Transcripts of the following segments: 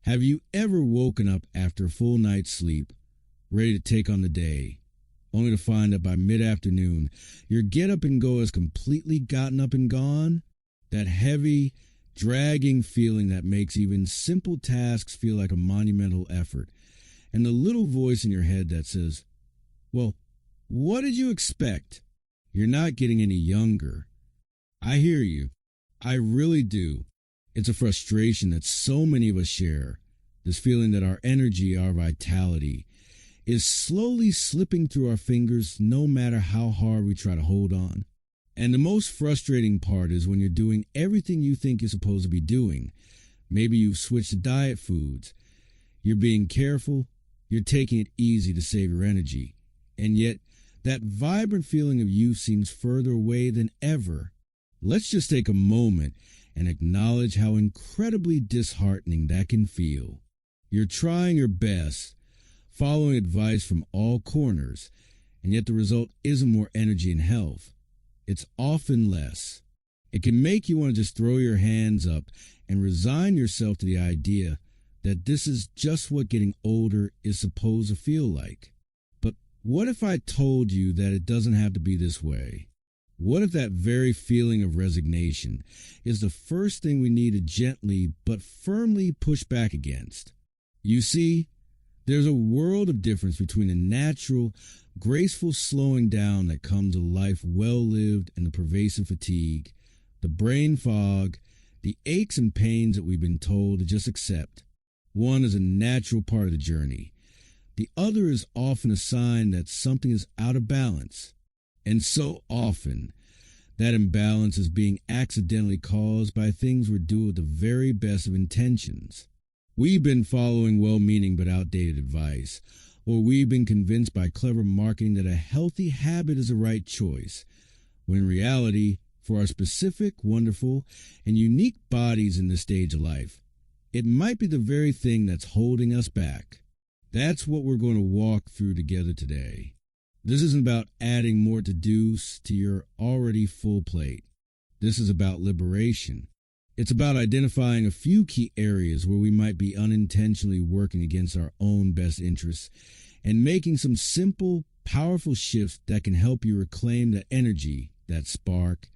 Have you ever woken up after a full night's sleep, ready to take on the day, only to find that by mid-afternoon, your get up and go has completely gotten up and gone? That heavy, dragging feeling that makes even simple tasks feel like a monumental effort, and the little voice in your head that says, well, what did you expect? You're not getting any younger. I hear you. I really do. It's a frustration that so many of us share, this feeling that our energy, our vitality, is slowly slipping through our fingers no matter how hard we try to hold on. And the most frustrating part is when you're doing everything you think you're supposed to be doing. Maybe you've switched to diet foods. You're being careful. You're taking it easy to save your energy. And yet, that vibrant feeling of youth seems further away than ever. Let's just take a moment and acknowledge how incredibly disheartening that can feel. You're trying your best, following advice from all corners, and yet the result isn't more energy and health. It's often less. It can make you want to just throw your hands up and resign yourself to the idea that this is just what getting older is supposed to feel like. But what if I told you that it doesn't have to be this way? What if that very feeling of resignation is the first thing we need to gently but firmly push back against? You see, there's a world of difference between the natural, graceful slowing down that comes of life well lived and the pervasive fatigue, the brain fog, the aches and pains that we've been told to just accept. One is a natural part of the journey. The other is often a sign that something is out of balance. And so often, that imbalance is being accidentally caused by things we're doing with the very best of intentions. We've been following well-meaning but outdated advice, or we've been convinced by clever marketing that a healthy habit is the right choice, when in reality, for our specific, wonderful, and unique bodies in this stage of life, it might be the very thing that's holding us back. That's what we're going to walk through together today. This isn't about adding more to-dos to your already full plate. This is about liberation. It's about identifying a few key areas where we might be unintentionally working against our own best interests and making some simple, powerful shifts that can help you reclaim that energy, that spark,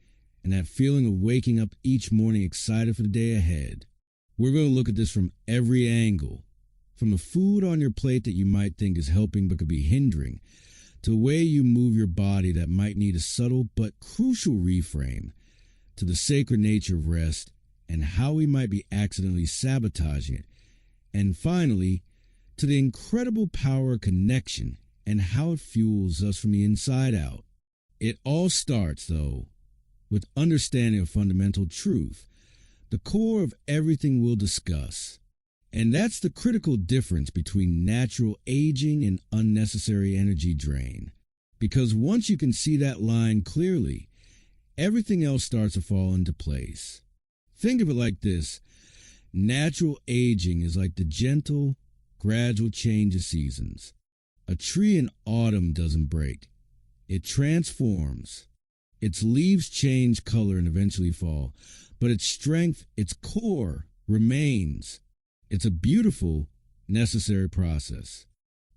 and that feeling of waking up each morning excited for the day ahead. We're going to look at this from every angle, from the food on your plate that you might think is helping but could be hindering, to the way you move your body that might need a subtle but crucial reframe, to the sacred nature of rest and how we might be accidentally sabotaging it, and finally, to the incredible power of connection and how it fuels us from the inside out. It all starts, though, with understanding a fundamental truth, the core of everything we'll discuss. And that's the critical difference between natural aging and unnecessary energy drain. Because once you can see that line clearly, everything else starts to fall into place. Think of it like this. Natural aging is like the gentle, gradual change of seasons. A tree in autumn doesn't break. It transforms. Its leaves change color and eventually fall, but its strength, its core, remains. It's a beautiful, necessary process.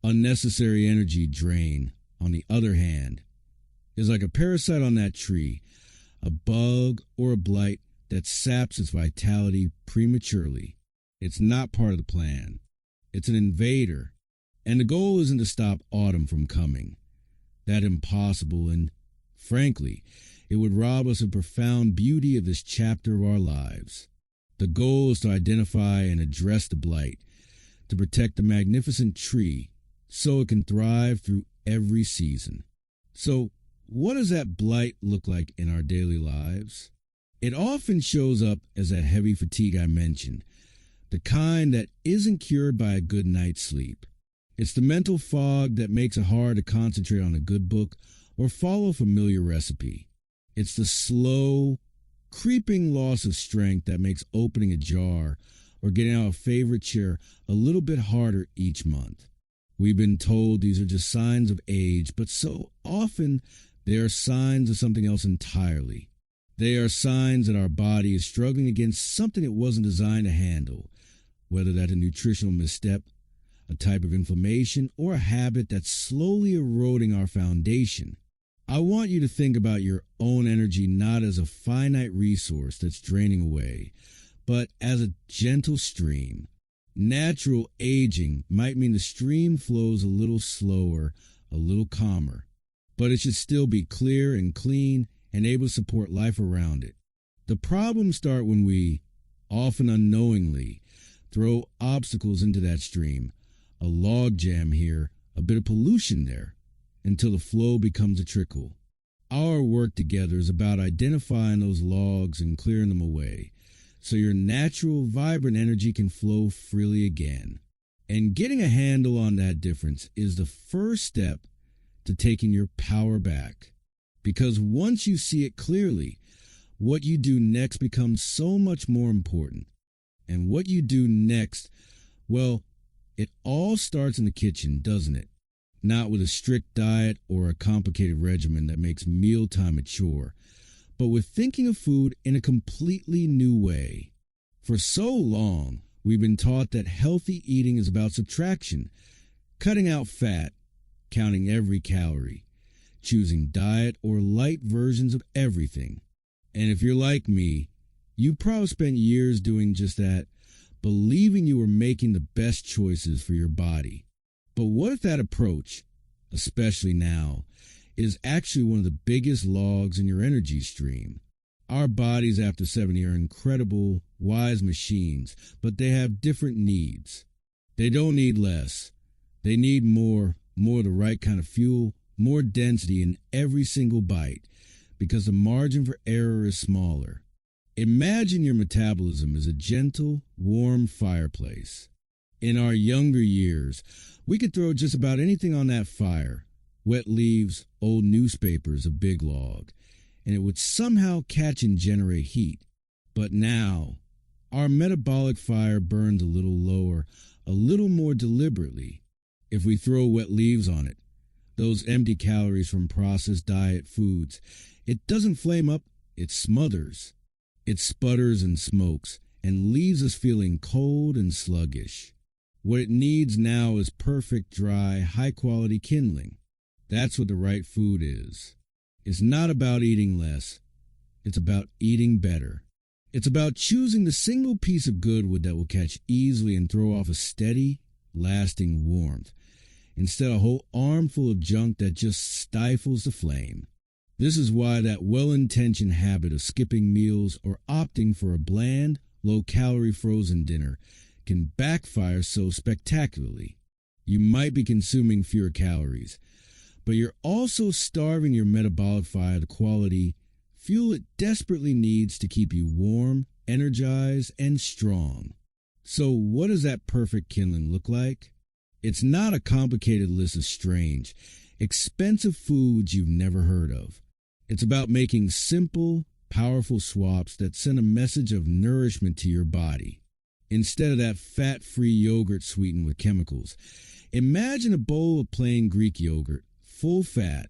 Unnecessary energy drain, on the other hand, is like a parasite on that tree, a bug or a blight that saps its vitality prematurely. It's not part of the plan. It's an invader. And the goal isn't to stop autumn from coming. That's impossible, and frankly, it would rob us of profound beauty of this chapter of our lives. The goal is to identify and address the blight, to protect the magnificent tree so it can thrive through every season. So, what does that blight look like in our daily lives? It often shows up as that heavy fatigue I mentioned, the kind that isn't cured by a good night's sleep. It's the mental fog that makes it hard to concentrate on a good book or follow a familiar recipe. It's the slow, creeping loss of strength that makes opening a jar or getting out a favorite chair a little bit harder each month. We've been told these are just signs of age, but so often they are signs of something else entirely. They are signs that our body is struggling against something it wasn't designed to handle, whether that's a nutritional misstep, a type of inflammation, or a habit that's slowly eroding our foundation. I want you to think about your own energy not as a finite resource that's draining away, but as a gentle stream. Natural aging might mean the stream flows a little slower, a little calmer, but it should still be clear and clean and able to support life around it. The problems start when we, often unknowingly, throw obstacles into that stream, a log jam here, a bit of pollution there, until the flow becomes a trickle. Our work together is about identifying those logs and clearing them away, so your natural, vibrant energy can flow freely again. And getting a handle on that difference is the first step to taking your power back. Because once you see it clearly, what you do next becomes so much more important. And what you do next, well, it all starts in the kitchen, doesn't it? Not with a strict diet or a complicated regimen that makes mealtime a chore, but with thinking of food in a completely new way. For so long, we've been taught that healthy eating is about subtraction, cutting out fat, counting every calorie, choosing diet or light versions of everything. And if you're like me, you probably spent years doing just that, believing you were making the best choices for your body. But what if that approach, especially now, is actually one of the biggest logs in your energy stream? Our bodies after 70 are incredible, wise machines, but they have different needs. They don't need less. They need more the right kind of fuel, more density in every single bite, because the margin for error is smaller. Imagine your metabolism as a gentle, warm fireplace. In our younger years, we could throw just about anything on that fire, wet leaves, old newspapers, a big log, and it would somehow catch and generate heat. But now, our metabolic fire burns a little lower, a little more deliberately. If we throw wet leaves on it, those empty calories from processed diet foods, it doesn't flame up, it smothers. It sputters and smokes and leaves us feeling cold and sluggish. What it needs now is perfect, dry, high-quality kindling. That's what the right food is. It's not about eating less. It's about eating better. It's about choosing the single piece of good wood that will catch easily and throw off a steady, lasting warmth, instead of a whole armful of junk that just stifles the flame. This is why that well-intentioned habit of skipping meals or opting for a bland, low-calorie frozen dinner can backfire so spectacularly. You might be consuming fewer calories, but you're also starving your metabolic fire the quality fuel it desperately needs to keep you warm, energized, and strong. So what does that perfect kindling look like? It's not a complicated list of strange, expensive foods you've never heard of. It's about making simple, powerful swaps that send a message of nourishment to your body. Instead of that fat-free yogurt sweetened with chemicals, imagine a bowl of plain Greek yogurt, full fat,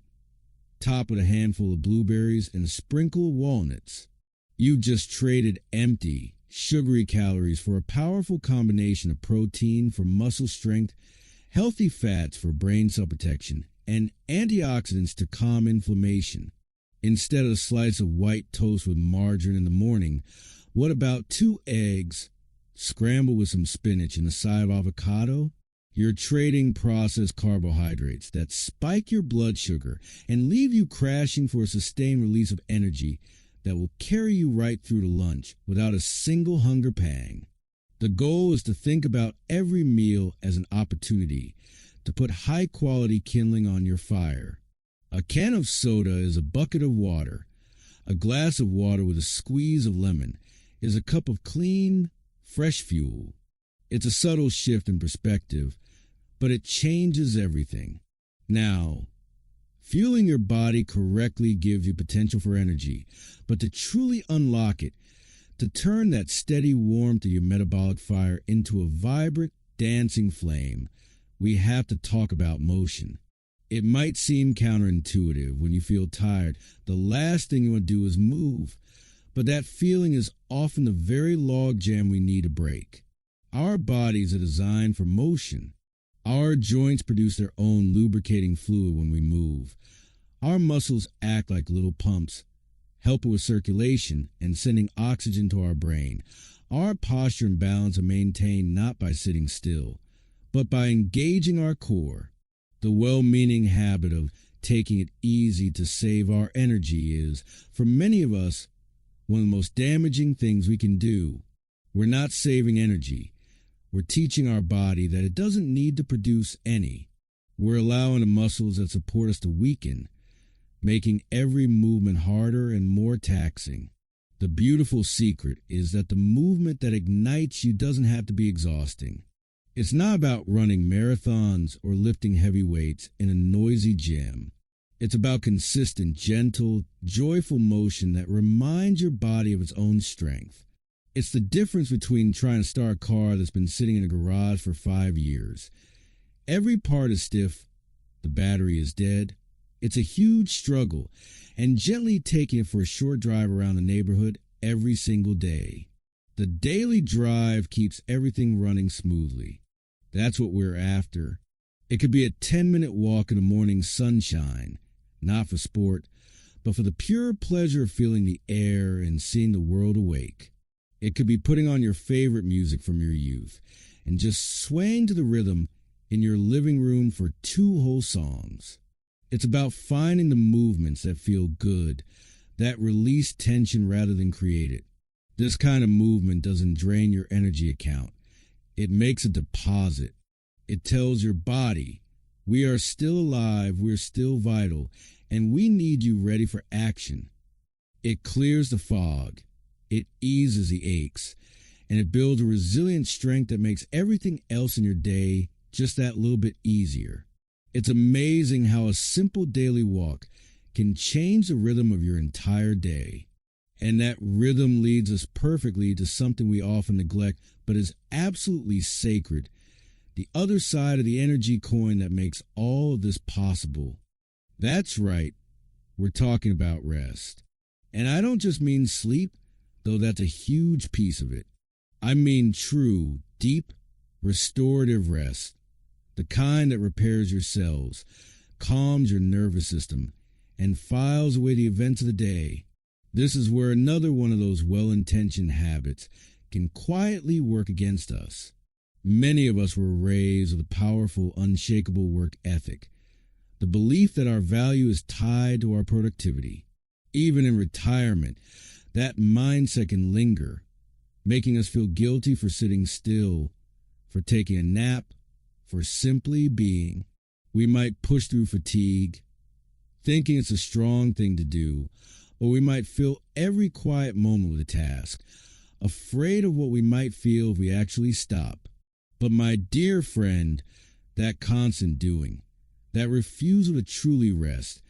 topped with a handful of blueberries and a sprinkle of walnuts. You just traded empty, sugary calories for a powerful combination of protein for muscle strength, healthy fats for brain cell protection, and antioxidants to calm inflammation. Instead of a slice of white toast with margarine in the morning, what about 2 eggs, scrambled with some spinach and a side of avocado? You're trading processed carbohydrates that spike your blood sugar and leave you crashing for a sustained release of energy that will carry you right through to lunch without a single hunger pang. The goal is to think about every meal as an opportunity to put high-quality kindling on your fire. A can of soda is a bucket of water. A glass of water with a squeeze of lemon is a cup of clean, fresh fuel. It's a subtle shift in perspective, but it changes everything. Now, fueling your body correctly gives you potential for energy, but to truly unlock it, to turn that steady warmth of your metabolic fire into a vibrant, dancing flame, we have to talk about motion. It might seem counterintuitive when you feel tired. The last thing you want to do is move, but that feeling is often the very log jam we need to break. Our bodies are designed for motion. Our joints produce their own lubricating fluid when we move. Our muscles act like little pumps, helping with circulation and sending oxygen to our brain. Our posture and balance are maintained not by sitting still, but by engaging our core. The well-meaning habit of taking it easy to save our energy is, for many of us, one of the most damaging things we can do. We're not saving energy. We're teaching our body that it doesn't need to produce any. We're allowing the muscles that support us to weaken, making every movement harder and more taxing. The beautiful secret is that the movement that ignites you doesn't have to be exhausting. It's not about running marathons or lifting heavy weights in a noisy gym. It's about consistent, gentle, joyful motion that reminds your body of its own strength. It's the difference between trying to start a car that's been sitting in a garage for 5 years. Every part is stiff, the battery is dead. It's a huge struggle, and gently taking it for a short drive around the neighborhood every single day. The daily drive keeps everything running smoothly. That's what we're after. It could be a 10-minute walk in the morning sunshine, not for sport, but for the pure pleasure of feeling the air and seeing the world awake. It could be putting on your favorite music from your youth and just swaying to the rhythm in your living room for 2 whole songs. It's about finding the movements that feel good, that release tension rather than create it. This kind of movement doesn't drain your energy account. It makes a deposit. It tells your body, we are still alive, we're still vital, and we need you ready for action. It clears the fog. It eases the aches, and it builds a resilient strength that makes everything else in your day just that little bit easier. It's amazing how a simple daily walk can change the rhythm of your entire day. And that rhythm leads us perfectly to something we often neglect, but is absolutely sacred. The other side of the energy coin that makes all of this possible. That's right, we're talking about rest. And I don't just mean sleep, though that's a huge piece of it. I mean true, deep, restorative rest. The kind that repairs your cells, calms your nervous system, and files away the events of the day. This is where another one of those well-intentioned habits can quietly work against us. Many of us were raised with a powerful, unshakable work ethic, the belief that our value is tied to our productivity. Even in retirement, that mindset can linger, making us feel guilty for sitting still, for taking a nap, for simply being. We might push through fatigue, thinking it's a strong thing to do, or we might fill every quiet moment with a task, afraid of what we might feel if we actually stop. But my dear friend, that constant doing, that refusal to truly rest,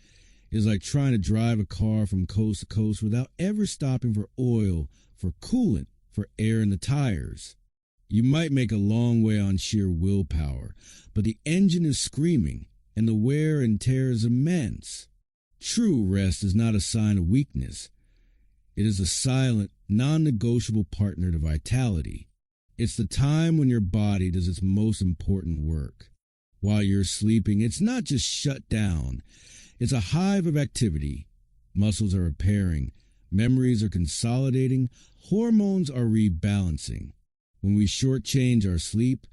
is like trying to drive a car from coast to coast without ever stopping for oil, for coolant, for air in the tires. You might make a long way on sheer willpower, but the engine is screaming, and the wear and tear is immense. True rest is not a sign of weakness. It is a silent, non-negotiable partner to vitality. It's the time when your body does its most important work. While you're sleeping, it's not just shut down. It's a hive of activity. Muscles are repairing. Memories are consolidating. Hormones are rebalancing. When we shortchange our sleep,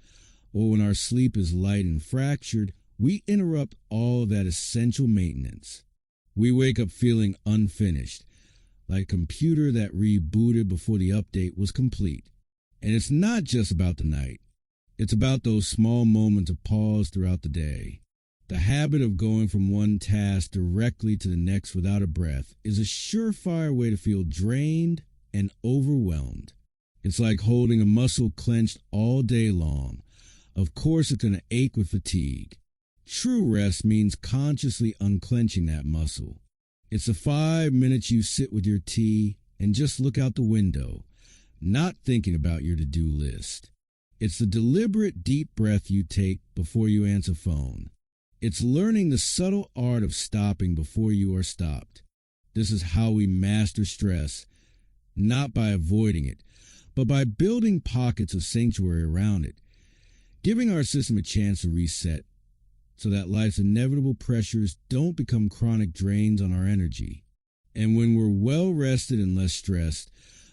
or when our sleep is light and fractured, we interrupt all of that essential maintenance. We wake up feeling unfinished, like a computer that rebooted before the update was complete. And it's not just about the night. It's about those small moments of pause throughout the day. The habit of going from one task directly to the next without a breath is a surefire way to feel drained and overwhelmed. It's like holding a muscle clenched all day long. Of course, it's going to ache with fatigue. True rest means consciously unclenching that muscle. It's the 5 minutes you sit with your tea and just look out the window, not thinking about your to-do list. It's the deliberate deep breath you take before you answer phone. It's learning the subtle art of stopping before you are stopped. This is how we master stress, not by avoiding it, but by building pockets of sanctuary around it, giving our system a chance to reset so that life's inevitable pressures don't become chronic drains on our energy. And when we're well rested and less stressed,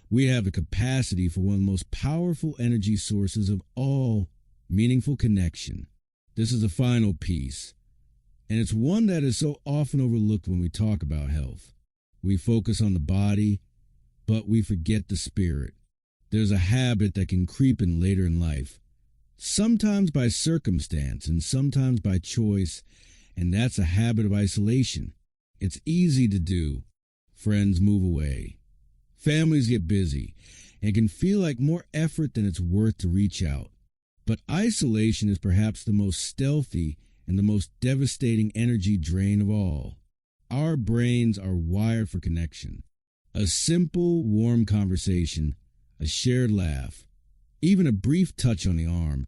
we have the capacity for one of the most powerful energy sources of all, meaningful connection. This is the final piece, and it's one that is so often overlooked when we talk about health. We focus on the body, but we forget the spirit. There's a habit that can creep in later in life, sometimes by circumstance and sometimes by choice, and that's a habit of isolation. It's easy to do. Friends move away. Families get busy and can feel like more effort than it's worth to reach out. But isolation is perhaps the most stealthy and the most devastating energy drain of all. Our brains are wired for connection. A simple, warm conversation, a shared laugh, even a brief touch on the arm,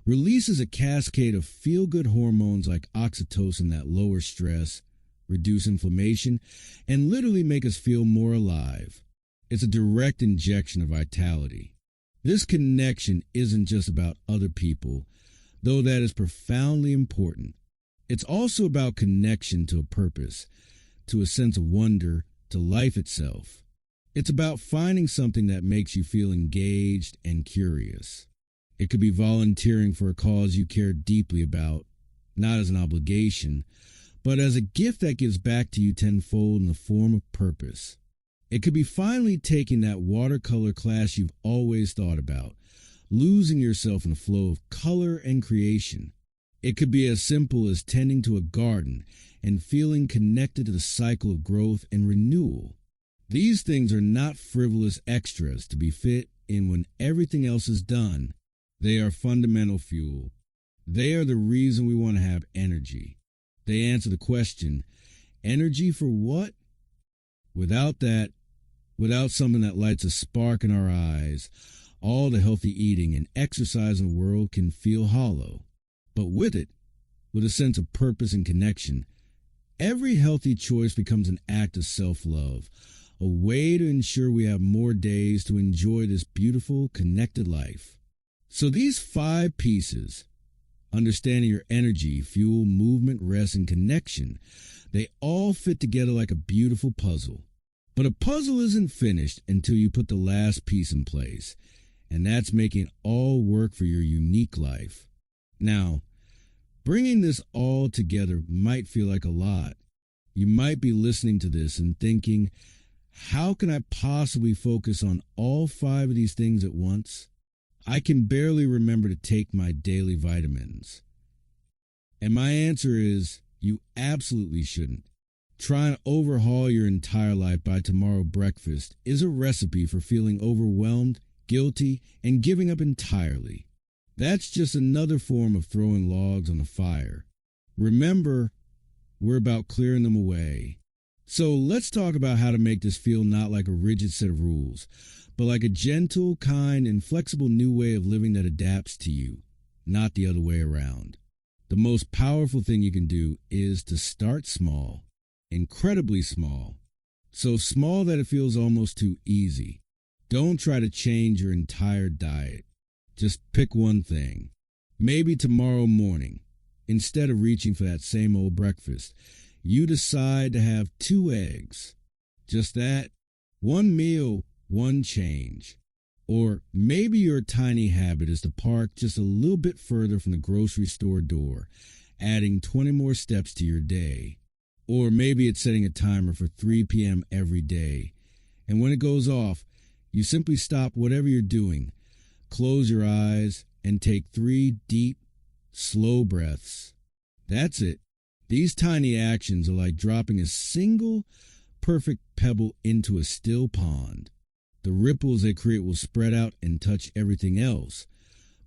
releases a cascade of feel-good hormones like oxytocin that lower stress, reduce inflammation, and literally make us feel more alive. It's a direct injection of vitality. This connection isn't just about other people, though that is profoundly important. It's also about connection to a purpose, to a sense of wonder, to life itself. It's about finding something that makes you feel engaged and curious. It could be volunteering for a cause you care deeply about, not as an obligation, but as a gift that gives back to you tenfold in the form of purpose. It could be finally taking that watercolor class you've always thought about, losing yourself in the flow of color and creation. It could be as simple as tending to a garden and feeling connected to the cycle of growth and renewal. These things are not frivolous extras to be fit in when everything else is done. They are fundamental fuel. They are the reason we want to have energy. They answer the question, energy for what? Without that, without something that lights a spark in our eyes, all the healthy eating and exercise in the world can feel hollow. But with it, with a sense of purpose and connection, every healthy choice becomes an act of self-love, a way to ensure we have more days to enjoy this beautiful, connected life. So these 5 pieces, understanding your energy, fuel, movement, rest, and connection, they all fit together like a beautiful puzzle. But a puzzle isn't finished until you put the last piece in place, and that's making it all work for your unique life. Now, bringing this all together might feel like a lot. You might be listening to this and thinking, how can I possibly focus on all 5 of these things at once? I can barely remember to take my daily vitamins. And my answer is, you absolutely shouldn't. Trying to overhaul your entire life by tomorrow breakfast is a recipe for feeling overwhelmed, guilty, and giving up entirely. That's just another form of throwing logs on the fire. Remember, we're about clearing them away. So let's talk about how to make this feel not like a rigid set of rules, but like a gentle, kind, and flexible new way of living that adapts to you, not the other way around. The most powerful thing you can do is to start small, incredibly small, so small that it feels almost too easy. Don't try to change your entire diet. Just pick one thing. Maybe tomorrow morning, instead of reaching for that same old breakfast, you decide to have 2 eggs. Just that. One meal, one change. Or maybe your tiny habit is to park just a little bit further from the grocery store door, adding 20 more steps to your day. Or maybe it's setting a timer for 3 p.m. every day. And when it goes off, you simply stop whatever you're doing, close your eyes, and take 3 deep, slow breaths. That's it. These tiny actions are like dropping a single perfect pebble into a still pond. The ripples they create will spread out and touch everything else,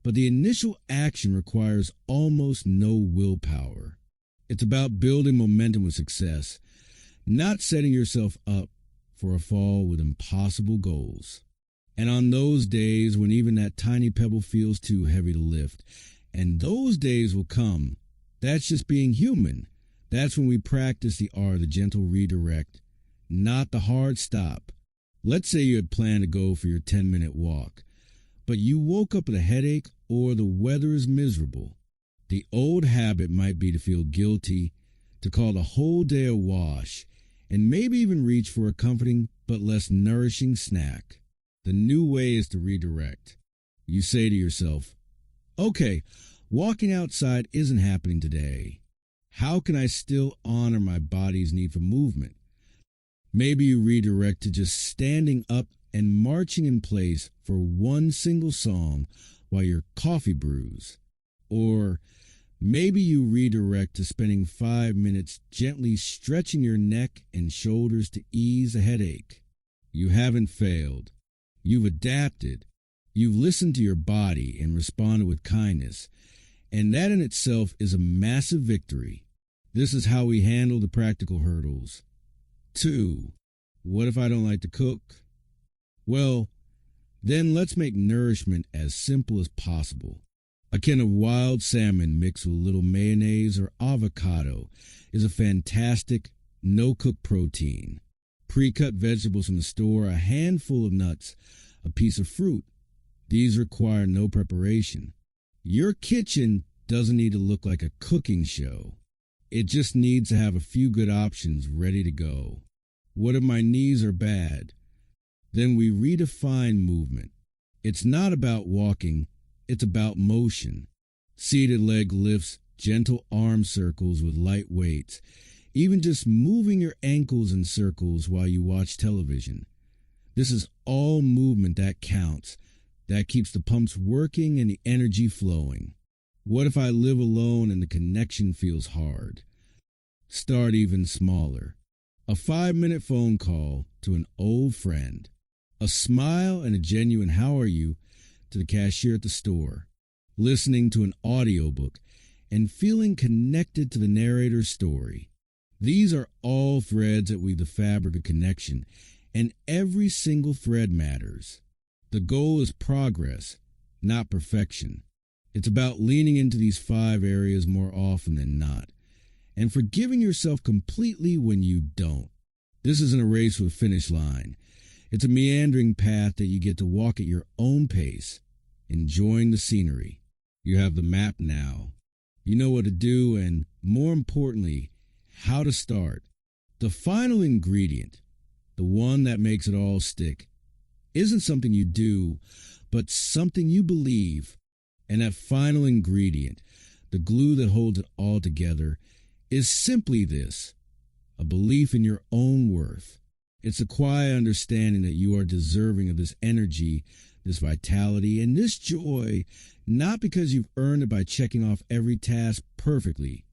but the initial action requires almost no willpower. It's about building momentum with success, not setting yourself up for a fall with impossible goals. And on those days when even that tiny pebble feels too heavy to lift, and those days will come, that's just being human. That's when we practice the art of the gentle redirect, not the hard stop. Let's say you had planned to go for your 10-minute walk, but you woke up with a headache or the weather is miserable. The old habit might be to feel guilty, to call the whole day a wash, and maybe even reach for a comforting but less nourishing snack. The new way is to redirect. You say to yourself, okay, walking outside isn't happening today. How can I still honor my body's need for movement? Maybe you redirect to just standing up and marching in place for one single song while your coffee brews. Or maybe you redirect to spending 5 minutes gently stretching your neck and shoulders to ease a headache. You haven't failed. You've adapted. You've listened to your body and responded with kindness. And that in itself is a massive victory. This is how we handle the practical hurdles. 2. What if I don't like to cook? Well, then let's make nourishment as simple as possible. A can of wild salmon mixed with a little mayonnaise or avocado is a fantastic no-cook protein. Pre-cut vegetables from the store, a handful of nuts, a piece of fruit. These require no preparation. Your kitchen doesn't need to look like a cooking show. It just needs to have a few good options ready to go. What if my knees are bad? Then we redefine movement. It's not about walking, it's about motion. Seated leg lifts, gentle arm circles with light weights, even just moving your ankles in circles while you watch television. This is all movement that counts, that keeps the pumps working and the energy flowing. What if I live alone and the connection feels hard? Start even smaller. A 5-minute phone call to an old friend. A smile and a genuine "how are you" to the cashier at the store. Listening to an audiobook and feeling connected to the narrator's story. These are all threads that weave the fabric of connection, and every single thread matters. The goal is progress, not perfection. It's about leaning into these 5 areas more often than not, and forgiving yourself completely when you don't. This isn't a race with a finish line. It's a meandering path that you get to walk at your own pace, enjoying the scenery. You have the map now. You know what to do and, more importantly, how to start. The final ingredient, the one that makes it all stick, isn't something you do, but something you believe. And that final ingredient, the glue that holds it all together, is simply this: a belief in your own worth. It's a quiet understanding that you are deserving of this energy, this vitality, and this joy, not because you've earned it by checking off every task perfectly,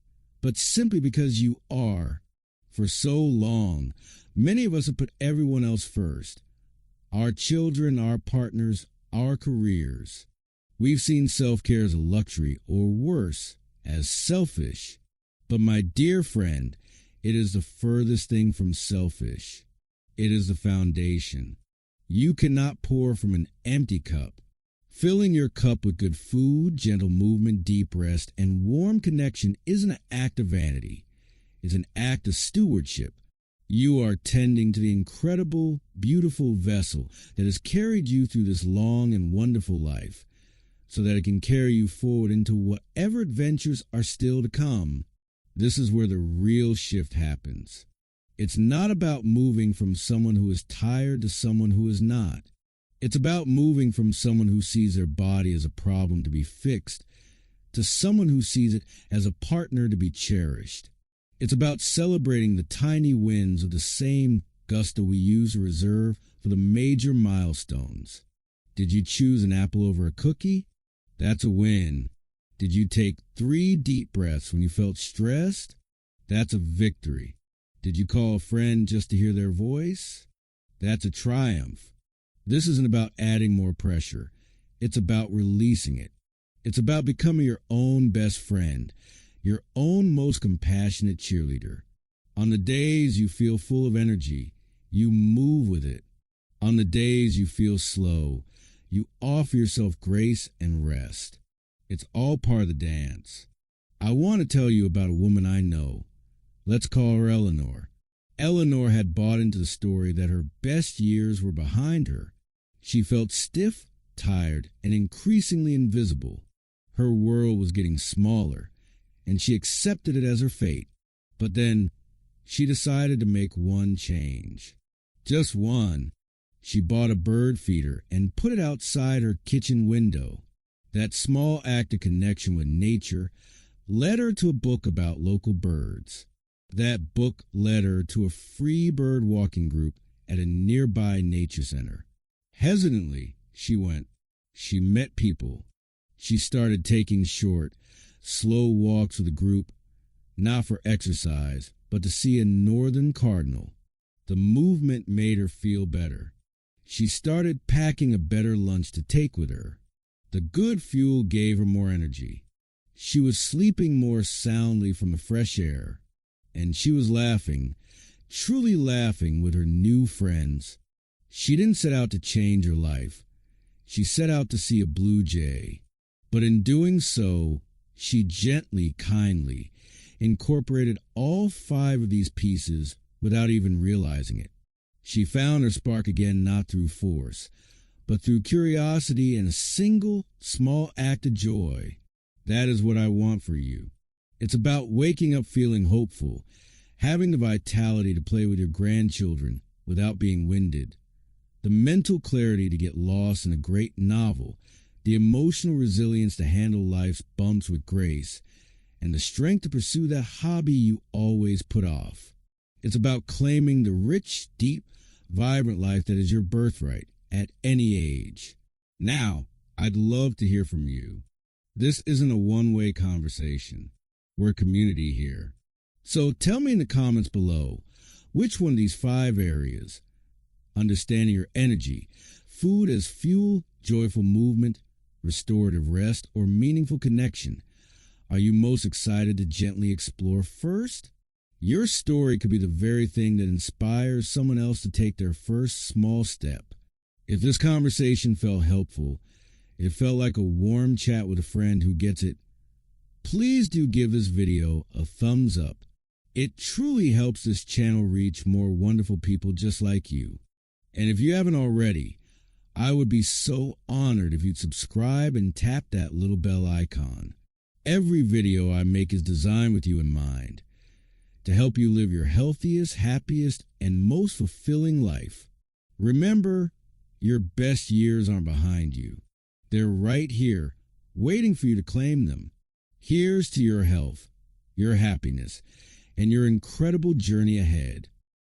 but simply because you are. For so long, many of us have put everyone else first. Our children, our partners, our careers. We've seen self-care as a luxury, or worse, as selfish. But my dear friend, it is the furthest thing from selfish. It is the foundation. You cannot pour from an empty cup. Filling your cup with good food, gentle movement, deep rest, and warm connection isn't an act of vanity. It's an act of stewardship. You are tending to the incredible, beautiful vessel that has carried you through this long and wonderful life, so that it can carry you forward into whatever adventures are still to come. This is where the real shift happens. It's not about moving from someone who is tired to someone who is not. It's about moving from someone who sees their body as a problem to be fixed to someone who sees it as a partner to be cherished. It's about celebrating the tiny wins with the same gusto we use to reserve for the major milestones. Did you choose an apple over a cookie? That's a win. Did you take 3 deep breaths when you felt stressed? That's a victory. Did you call a friend just to hear their voice? That's a triumph. This isn't about adding more pressure. It's about releasing it. It's about becoming your own best friend, your own most compassionate cheerleader. On the days you feel full of energy, you move with it. On the days you feel slow, you offer yourself grace and rest. It's all part of the dance. I want to tell you about a woman I know. Let's call her Eleanor. Eleanor had bought into the story that her best years were behind her. She felt stiff tired and increasingly invisible. Her world was getting smaller, and she accepted it as her fate. But then she decided to make one change. Just one. She bought a bird feeder and put it outside her kitchen window. That small act of connection with nature led her to a book about local birds. That book led her to a free bird walking group at a nearby nature center. Hesitantly, she went. She met people. She started taking short, slow walks with a group, not for exercise, but to see a northern cardinal. The movement made her feel better. She started packing a better lunch to take with her. The good fuel gave her more energy. She was sleeping more soundly from the fresh air, and she was laughing, truly laughing with her new friends. She didn't set out to change her life. She set out to see a blue jay. But in doing so, she gently, kindly incorporated all 5 of these pieces without even realizing it. She found her spark again not through force, but through curiosity and a single, small act of joy. That is what I want for you. It's about waking up feeling hopeful, having the vitality to play with your grandchildren without being winded, the mental clarity to get lost in a great novel, the emotional resilience to handle life's bumps with grace, and the strength to pursue that hobby you always put off. It's about claiming the rich, deep, vibrant life that is your birthright at any age. Now, I'd love to hear from you. This isn't a one-way conversation. We're a community here. So tell me in the comments below, which one of these 5 areas, understanding your energy, food as fuel, joyful movement, restorative rest, or meaningful connection, are you most excited to gently explore first? Your story could be the very thing that inspires someone else to take their first small step. If this conversation felt helpful, it felt like a warm chat with a friend who gets it, please do give this video a thumbs up. It truly helps this channel reach more wonderful people just like you. And if you haven't already, I would be so honored if you'd subscribe and tap that little bell icon. Every video I make is designed with you in mind, to help you live your healthiest, happiest, and most fulfilling life. Remember, your best years aren't behind you. They're right here, waiting for you to claim them. Here's to your health, your happiness, and your incredible journey ahead.